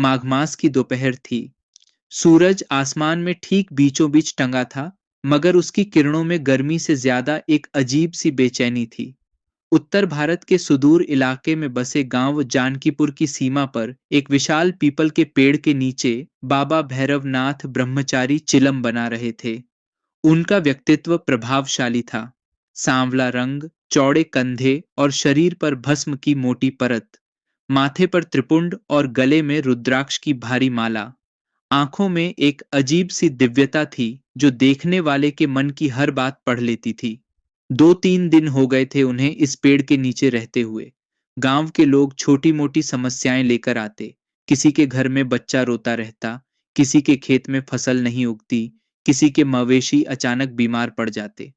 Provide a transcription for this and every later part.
माघ मास की दोपहर थी। सूरज आसमान में ठीक बीचों बीच टंगा था, मगर उसकी किरणों में गर्मी से ज्यादा एक अजीब सी बेचैनी थी। उत्तर भारत के सुदूर इलाके में बसे गांव जानकीपुर की सीमा पर एक विशाल पीपल के पेड़ के नीचे बाबा भैरवनाथ ब्रह्मचारी चिलम बना रहे थे। उनका व्यक्तित्व प्रभावशाली था। सांवला रंग, चौड़े कंधे और शरीर पर भस्म की मोटी परत, माथे पर त्रिपुंड और गले में रुद्राक्ष की भारी माला। आंखों में एक अजीब सी दिव्यता थी जो देखने वाले के मन की हर बात पढ़ लेती थी। 2-3 दिन हो गए थे उन्हें इस पेड़ के नीचे रहते हुए। गांव के लोग छोटी मोटी समस्याएं लेकर आते। किसी के घर में बच्चा रोता रहता, किसी के खेत में फसल नहीं उगती, किसी के मवेशी अचानक बीमार पड़ जाते।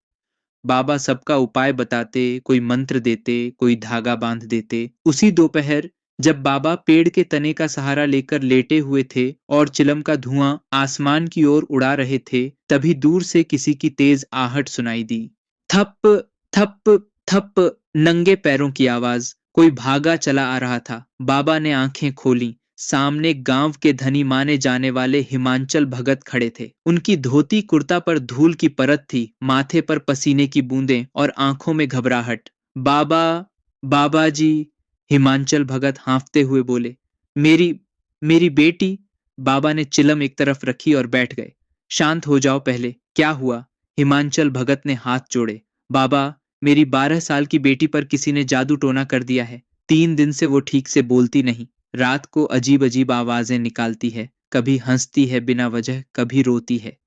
बाबा सबका उपाय बताते, कोई मंत्र देते, कोई धागा बांध देते। उसी दोपहर जब बाबा पेड़ के तने का सहारा लेकर लेटे हुए थे और चिलम का धुआं आसमान की ओर उड़ा रहे थे, तभी दूर से किसी की तेज आहट सुनाई दी। थप थप थप, नंगे पैरों की आवाज। कोई भागा चला आ रहा था। बाबा ने आंखें खोली। सामने गांव के धनी माने जाने वाले हिमांचल भगत खड़े थे। उनकी धोती कुर्ता पर धूल की परत थी, माथे पर पसीने की बूंदें और आंखों में घबराहट। बाबा, बाबा जी, हिमांचल भगत हांफते हुए बोले। मेरी मेरी बेटी। बाबा ने चिलम एक तरफ रखी और बैठ गए। शांत हो जाओ पहले, क्या हुआ? हिमांचल भगत ने हाथ जोड़े। बाबा, मेरी 12 साल की बेटी पर किसी ने जादू टोना कर दिया है। 3 दिन से वो ठीक से बोलती नहीं। रात को अजीब अजीब आवाजें निकालती है, कभी हंसती है बिना वजह, कभी रोती है।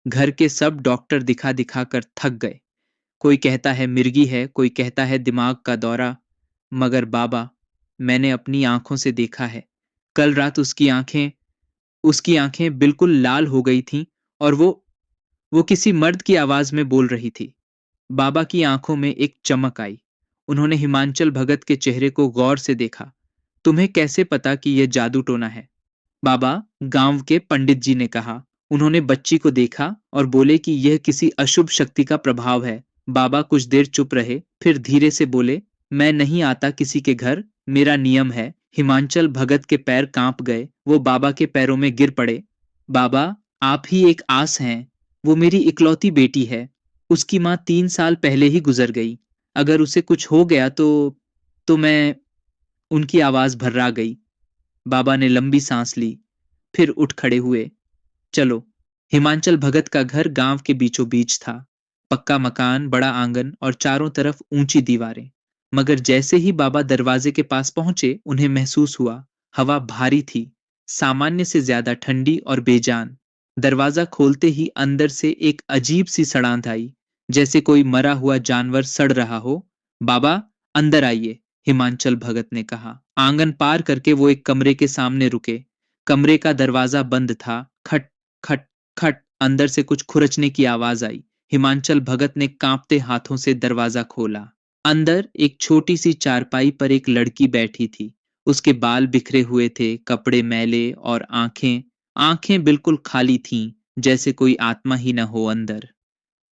घर के सब डॉक्टर दिखा दिखा कर थक गए। कोई कहता है मिर्गी है, कोई कहता है दिमाग का दौरा। मगर बाबा, मैंने अपनी आंखों से देखा है। कल रात उसकी आंखें बिल्कुल लाल हो गई थीं और वो किसी मर्द की आवाज में बोल रही थी। बाबा की आंखों में एक चमक आई। उन्होंने हिमांचल भगत के चेहरे को गौर से देखा। तुम्हें कैसे पता कि यह जादू टोना है? बाबा, गांव के पंडित जी ने कहा। उन्होंने बच्ची को देखा और बोले कि यह किसी अशुभ शक्ति का प्रभाव है। बाबा कुछ देर चुप रहे, फिर धीरे से बोले, मैं नहीं आता किसी के घर, मेरा नियम है। हिमांचल भगत के पैर कांप गए। वो बाबा के पैरों में गिर पड़े। बाबा, आप ही एक आस हैं। वो मेरी इकलौती बेटी है। उसकी माँ 3 साल पहले ही गुजर गई। अगर उसे कुछ हो गया तो मैं। उनकी आवाज भर्रा गई। बाबा ने लंबी सांस ली, फिर उठ खड़े हुए। चलो। हिमांचल भगत का घर गांव के बीचों बीच था। पक्का मकान, बड़ा आंगन और चारों तरफ ऊंची दीवारें। मगर जैसे ही बाबा दरवाजे के पास पहुंचे, उन्हें महसूस हुआ हवा भारी थी, सामान्य से ज्यादा ठंडी और बेजान। दरवाजा खोलते ही अंदर से एक अजीब सी सड़ांध आई, जैसे कोई मरा हुआ जानवर सड़ रहा हो। बाबा, अंदर आइए, हिमांचल भगत ने कहा। आंगन पार करके वो एक कमरे के सामने रुके। कमरे का दरवाजा बंद था। खट खट खट, अंदर से कुछ खुरचने की आवाज आई। हिमांचल भगत ने कांपते हाथों से दरवाजा खोला। अंदर एक छोटी सी चारपाई पर एक लड़की बैठी थी। उसके बाल बिखरे हुए थे, कपड़े मैले और आंखें आंखें बिल्कुल खाली थीं, जैसे कोई आत्मा ही न हो अंदर।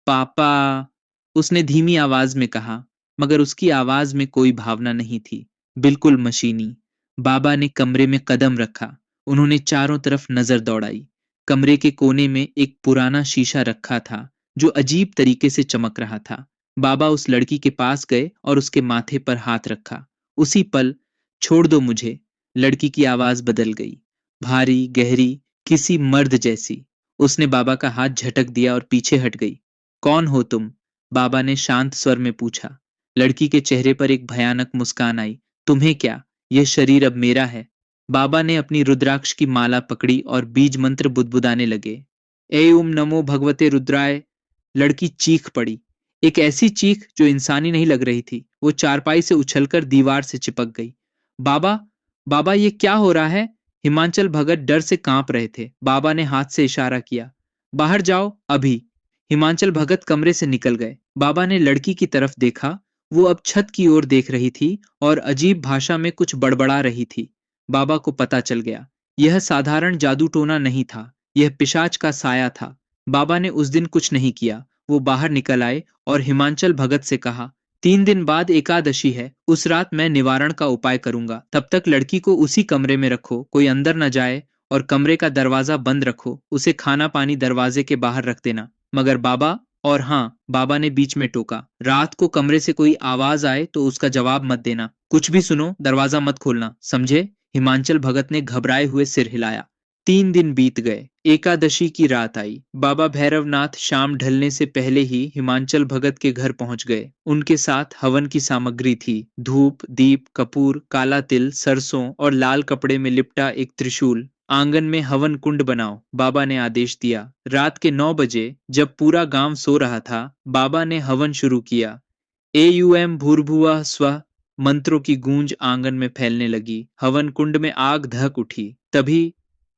पापा, उसने धीमी आवाज में कहा, मगर उसकी आवाज में कोई भावना नहीं थी, बिल्कुल मशीनी। बाबा ने कमरे में कदम रखा। उन्होंने चारों तरफ नजर दौड़ाई। कमरे के कोने में एक पुराना शीशा रखा था, जो अजीब तरीके से चमक रहा था। बाबा उस लड़की के पास गए और उसके माथे पर हाथ रखा। उसी पल, छोड़ दो मुझे। लड़की की आवाज बदल गई, भारी, गहरी, किसी मर्द जैसी। उसने बाबा का हाथ झटक दिया और पीछे हट गई। कौन हो तुम? बाबा ने शांत स्वर में पूछा। लड़की के चेहरे पर एक भयानक मुस्कान आई। तुम्हें क्या? यह शरीर अब मेरा है। बाबा ने अपनी रुद्राक्ष की माला पकड़ी और बीज मंत्र बुदबुदाने लगे। ए ओम नमो भगवते रुद्राय। लड़की चीख पड़ी, एक ऐसी चीख जो इंसानी नहीं लग रही थी। वो चारपाई से उछलकर दीवार से चिपक गई। बाबा, बाबा, ये क्या हो रहा है? हिमांचल भगत डर से कांप रहे थे। बाबा ने हाथ से इशारा किया, बाहर जाओ अभी। हिमांचल भगत कमरे से निकल गए। बाबा ने लड़की की तरफ देखा। वो अब छत की ओर देख रही थी और अजीब भाषा में कुछ बड़बड़ा रही थी। बाबा को पता चल गया, यह साधारण जादू टोना नहीं था, यह पिशाच का साया था। बाबा ने उस दिन कुछ नहीं किया। वो बाहर निकल आए और हिमांचल भगत से कहा, 3 दिन बाद एकादशी है, उस रात मैं निवारण का उपाय करूंगा। तब तक लड़की को उसी कमरे में रखो, कोई अंदर न जाए, और कमरे का दरवाजा बंद रखो। उसे खाना पानी दरवाजे के बाहर रख देना। मगर बाबा, और हाँ, बाबा ने बीच में टोका, रात को कमरे से कोई आवाज आए तो उसका जवाब मत देना। कुछ भी सुनो, दरवाजा मत खोलना, समझे? हिमांचल भगत ने घबराए हुए सिर हिलाया। 3 दिन बीत गए। एकादशी की रात आई। बाबा भैरवनाथ शाम ढलने से पहले ही हिमांचल भगत के घर पहुंच गए। उनके साथ हवन की सामग्री थी, धूप, दीप, कपूर, काला तिल, सरसों और लाल कपड़े में लिपटा एक त्रिशूल। आंगन में हवन कुंड बनाओ, बाबा ने आदेश दिया। रात के 9 बजे, जब पूरा गांव सो रहा था, बाबा ने हवन शुरू किया। एयुएम भूर्भुवः स्वः मंत्रों की गूंज आंगन में फैलने लगी। हवन कुंड में आग धक उठी। तभी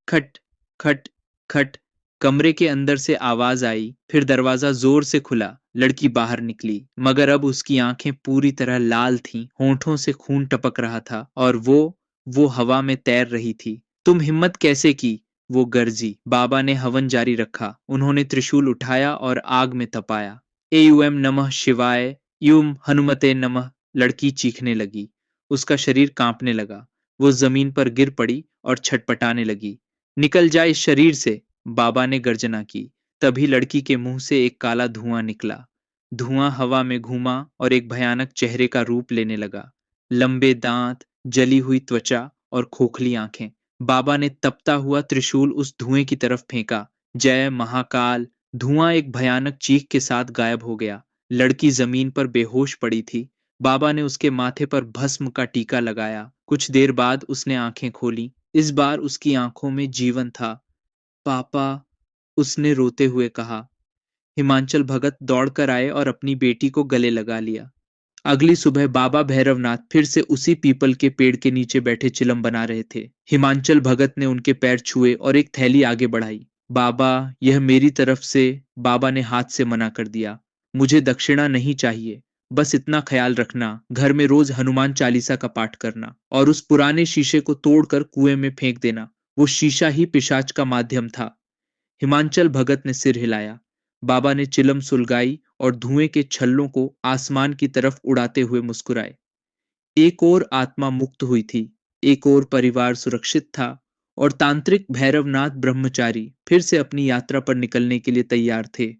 खट खट खट, कमरे के अंदर से आवाज आई। फिर दरवाजा जोर से खुला। लड़की बाहर निकली, मगर अब उसकी आंखें पूरी तरह लाल थीं, होंठों से खून टपक रहा था, और वो हवा में तैर रही थी। तुम हिम्मत कैसे की? वो गरजी। बाबा ने हवन जारी रखा। उन्होंने त्रिशूल उठाया और आग में तपाया। एयुएम नमः शिवाय, यूम हनुमते नमः। लड़की चीखने लगी। उसका शरीर कांपने लगा। वो जमीन पर गिर पड़ी और छटपटाने लगी। निकल जा इस शरीर से, बाबा ने गर्जना की। तभी लड़की के मुंह से एक काला धुआं निकला। धुआं हवा में घूमा और एक भयानक चेहरे का रूप लेने लगा। लंबे दांत, जली हुई त्वचा और खोखली आंखें। बाबा ने तपता हुआ त्रिशूल उस धुएं की तरफ फेंका। जय महाकाल! धुआं एक भयानक चीख के साथ गायब हो गया। लड़की जमीन पर बेहोश पड़ी थी। बाबा ने उसके माथे पर भस्म का टीका लगाया। कुछ देर बाद उसने आंखें खोली। इस बार उसकी आंखों में जीवन था। पापा, उसने रोते हुए कहा। हिमांचल भगत दौड़कर आए और अपनी बेटी को गले लगा लिया। अगली सुबह बाबा भैरवनाथ फिर से उसी पीपल के पेड़ के नीचे बैठे चिलम बना रहे थे। हिमांचल भगत ने उनके पैर छुए और एक थैली आगे बढ़ाई। बाबा, यह मेरी तरफ से। बाबा ने हाथ से मना कर दिया। मुझे दक्षिणा नहीं चाहिए। बस इतना ख्याल रखना, घर में रोज हनुमान चालीसा का पाठ करना, और उस पुराने शीशे को तोड़कर कुएं में फेंक देना। वो शीशा ही पिशाच का माध्यम था। हिमांचल भगत ने सिर हिलाया। बाबा ने चिलम सुलगाई और धुएं के छल्लों को आसमान की तरफ उड़ाते हुए मुस्कुराए। एक और आत्मा मुक्त हुई थी, एक और परिवार सुरक्षित था, और तांत्रिक भैरवनाथ ब्रह्मचारी फिर से अपनी यात्रा पर निकलने के लिए तैयार थे।